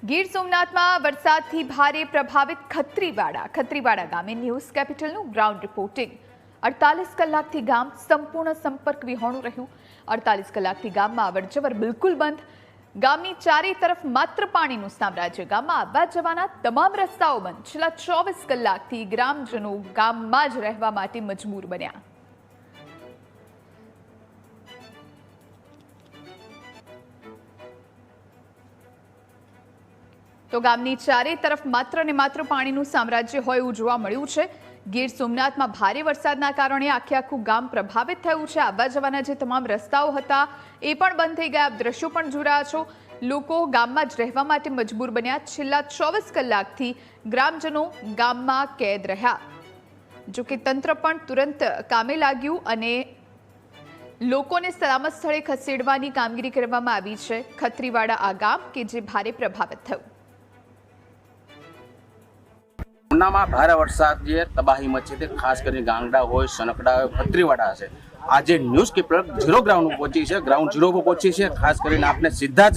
ગીર સોમનાથમાં વરસાદથી ભારે પ્રભાવિત ખત્રીવાડા ગામે ન્યૂઝ કેપિટલનું ગ્રાઉન્ડ રિપોર્ટિંગ। 48 કલાકથી ગામ સંપૂર્ણ સંપર્ક વિહોણું રહ્યું। 48 કલાકથી ગામમાં અવરજવર બિલકુલ બંધ। ગામની ચારે તરફ માત્ર પાણીનું સામ્રાજ્ય। ગામમાં આવવા જવાના તમામ રસ્તાઓ બંધ। છેલ્લા 24 કલાકથી ગ્રામજનો ગામમાં જ રહેવા માટે મજબૂર બન્યા। તો ગામની ચારે તરફ માત્ર ને માત્ર પાણીનું સામ્રાજ્ય હોય એવું જોવા મળ્યું છે। ગીર સોમનાથમાં ભારે વરસાદના કારણે આખું ગામ પ્રભાવિત થયું છે। આવવા જવાના જે તમામ રસ્તાઓ હતા એ પણ બંધ થઈ ગયા। દ્રશ્યો પણ જોઈ રહ્યા છો। લોકો ગામમાં જ રહેવા માટે મજબૂર બન્યા। છેલ્લા 24 કલાકથી ગ્રામજનો ગામમાં કેદ રહ્યા। જો કે તંત્ર પણ તુરંત કામે લાગ્યું અને લોકોને સલામત સ્થળે ખસેડવાની કામગીરી કરવામાં આવી છે। ખત્રીવાડા આ ગામ કે જે ભારે પ્રભાવિત થયું। ઉનામાં ભારે વરસાદ જે તબાહી મચી હતી, ખાસ કરીને ગાંગડા હોય, સનકડા હોય, ખત્રીવાડા છે। આજે ન્યૂઝ કેપિટલ ઝીરો ગ્રાઉન્ડ પર પહોંચી છે, ગ્રાઉન્ડ ઝીરો પર પહોંચી છે। ખાસ કરીને આપણે સીધા જ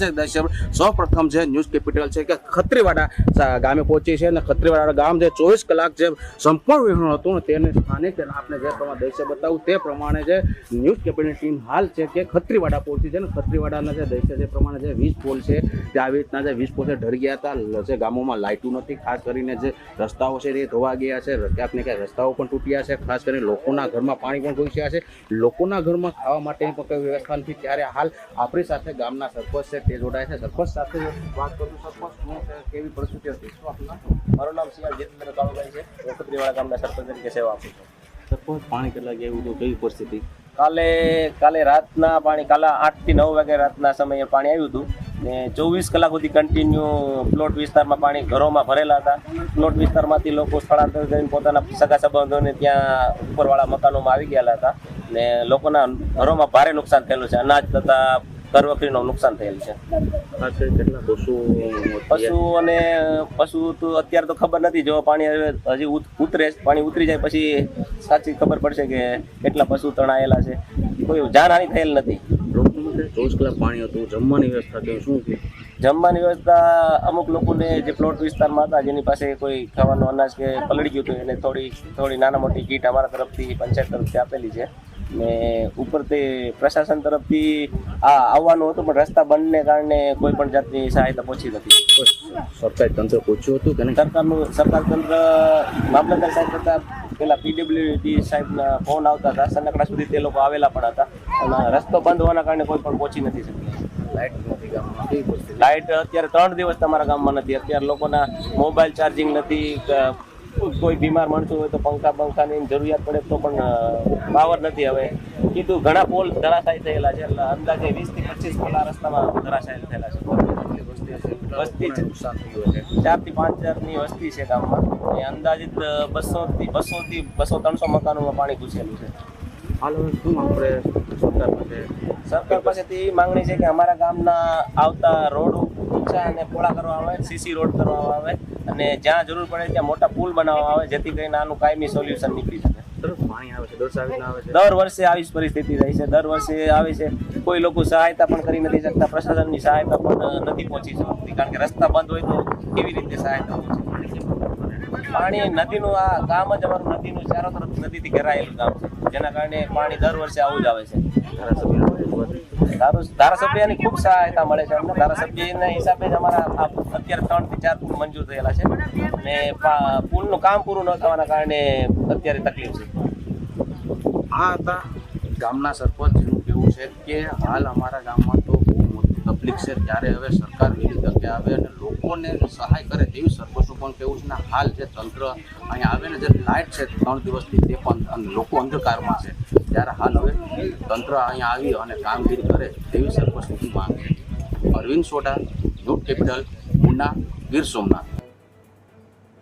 સૌ પ્રથમ છે ન્યૂઝ કેપિટલ છે કે ખત્રીવાડા ગામે પહોંચી છે અને ખત્રીવાડા ગામ જે 24 કલાક જે સંપૂર્ણ વિહોણું હતું તેને સ્થાનિક આપણે જે પ્રમાણે દ્રશ્ય બતાવું તે પ્રમાણે જે ન્યૂઝ કેપિટલની ટીમ હાલ છે કે ખત્રીવાડા પહોંચી છે અને ખત્રીવાડાના જે દ્રશ્ય જે પ્રમાણે જે વીજ પોલ છે તે આવી રીતના જે વીજ પોલ છે ઢળી ગયા હતા। જે ગામોમાં લાઇટો નથી, ખાસ કરીને જે રસ્તાઓ છે તે ધોવા ગયા છે, ક્યાંક ને ક્યાંક રસ્તાઓ પણ તૂટ્યા છે। ખાસ કરીને લોકોના ઘરમાં પાણી પણ ઘૂસ્યા છે। લોકોના ઘરમાં ખાવા માટેની પણ કોઈ વ્યવસ્થા નથી। ત્યારે હાલ આપણી સાથે ગામના સરપંચ છે તે જોડાય છે। સરપંચ સાથે વાત કરું। સરપંચ શું છે, કેવી પરિસ્થિતિ હતી? મારું નામ સિંહ જીતેન્દ્ર કાળુભાઈ છે। ખત્રીવાડા ગામના સરપંચ તરીકે સેવા આપું છું। સરપંચ, પાણી કેટલા ગયા હતું, કેવી પરિસ્થિતિ? કાલે રાતના પાણી 8 થી 9 વાગે રાતના સમયે પાણી આવ્યું હતું ને 24 કલાક સુધી કન્ટિન્યુ પ્લોટ વિસ્તારમાં પાણી ઘરોમાં ભરેલા હતા। પ્લોટ વિસ્તારમાંથી લોકો સ્થળાંતર કરીને પોતાના સગા સંબંધોને ત્યાં ઉપરવાળા મકાનોમાં આવી ગયેલા હતા ને લોકોના ઘરોમાં ભારે નુકસાન થયેલું છે। અનાજ તથા ઘરવખરીનું નુકસાન થયેલ છે। પશુ તો અત્યારે તો ખબર નથી। જો પાણી હજી ઉતરે, પાણી ઉતરી જાય પછી સાચી ખબર પડશે કે કેટલા પશુ તણાયેલા છે। કોઈ જાનહાની થયેલ નથી। 24 કલાક પાણી હતું, જમવાની વ્યવસ્થા કે શું? જમવાની વ્યવસ્થા અમુક લોકોને જે પ્લોટ વિસ્તારમાં હતા જેની પાસે કોઈ ખાવાનું અનાજ કે પલળી ગયું હતું એને થોડી નાના મોટી કીટ અમારા તરફથી પંચાયત તરફથી આપેલી છે ને ઉપરથી પ્રશાસન તરફથી આવવાનું હતું પણ રસ્તા બંધને કારણે કોઈ પણ જાતની સહાયતા પહોંચી નથી। સરકારી તંત્ર પહોંચ્યું હતું કે સરકાર તંત્ર મામલતદાર સાહેબ કરતા પેલા પીડબ્લ્યુડી સાહેબના ફોન આવતા હતા, સનકડા સુધી તે લોકો આવેલા પણ હતા અને રસ્તો બંધ હોવાના કારણે કોઈ પણ પહોંચી નથી શક્યા। લાઇટ અત્યારે 3 દિવસ તમારા ગામમાં નથી। અત્યારે લોકોના મોબાઈલ ચાર્જિંગ નથી। કોઈ બીમાર માણસો હોય તો પંખાની જરૂરિયાત પડે તો પણ પાવર નથી। હવે કીધું ઘણા પોલ ધરાશાયી થયેલા છે, એટલે અંદાજે 20 થી 25 પોલ આ રસ્તામાં ધરાશાયી થયેલા છે। વસ્તી 4 થી 5 હજારની વસ્તી છે ગામમાં। એ અંદાજિત 200 થી 200-300 મકાનોમાં પાણી ઘૂસેલું છે। હાલ શું આપણે સરકાર પાસેથી માંગણી છે કે અમારા ગામના આવતા રોડ ઊંચા અને પહોળા કરવામાં આવે, સીસી રોડ કરવામાં આવે અને જ્યાં જરૂર પડે ત્યાં મોટા પુલ બનાવવામાં આવે જેથી કરીને આનું કાયમી સોલ્યુશન નીકળી શકે। પાણી આવે છે, દર વર્ષે આવી જ પરિસ્થિતિ રહી છે। દર વર્ષે આવે છે, કોઈ લોકો સહાયતા પણ કરી નથી શકતા, પ્રશાસનની સહાયતા પણ નથી પહોંચી શકતી કારણ કે રસ્તા બંધ હોય તો કેવી રીતે સહાયતા પહોંચે? પાણી નદીનું આ ગામ જ અમારું નદીનું ચારો તરફ નદીથી ઘેરાયેલું ગામ છે જેના કારણે પાણી દર વર્ષે આવું જ આવે છે। ધારાસભ્યની ખૂબ સહાયતા મળે છે અમને। ધારાસભ્યના હિસાબે જ અમારા અત્યારે 3 થી 4 પુલ મંજૂર થયેલા છે અને પુલનું કામ પૂરું ન થવાના કારણે અત્યારે તકલીફ છે। આ હતા ગામના સરપંચનું કહેવું છે કે હાલ અમારા ગામમાં તો બહુ મોટી તકલીફ છે, ત્યારે હવે સરકાર વહેલી તકે આવે અને લોકોને સહાય કરે તેવી સરપંચનું પણ કહેવું છે। ને હાલ જે તંત્ર અહીંયા આવે ને જે લાઇટ છે 3 દિવસથી તે પણ લોકો અંધકારમાં છે, ત્યારે હાલ હવે તંત્ર અહીંયા આવી અને કામગીરી કરે તેવી સરપંચની માંગ છે। Arvind Sodha, news capital, Una, Gir Somnath.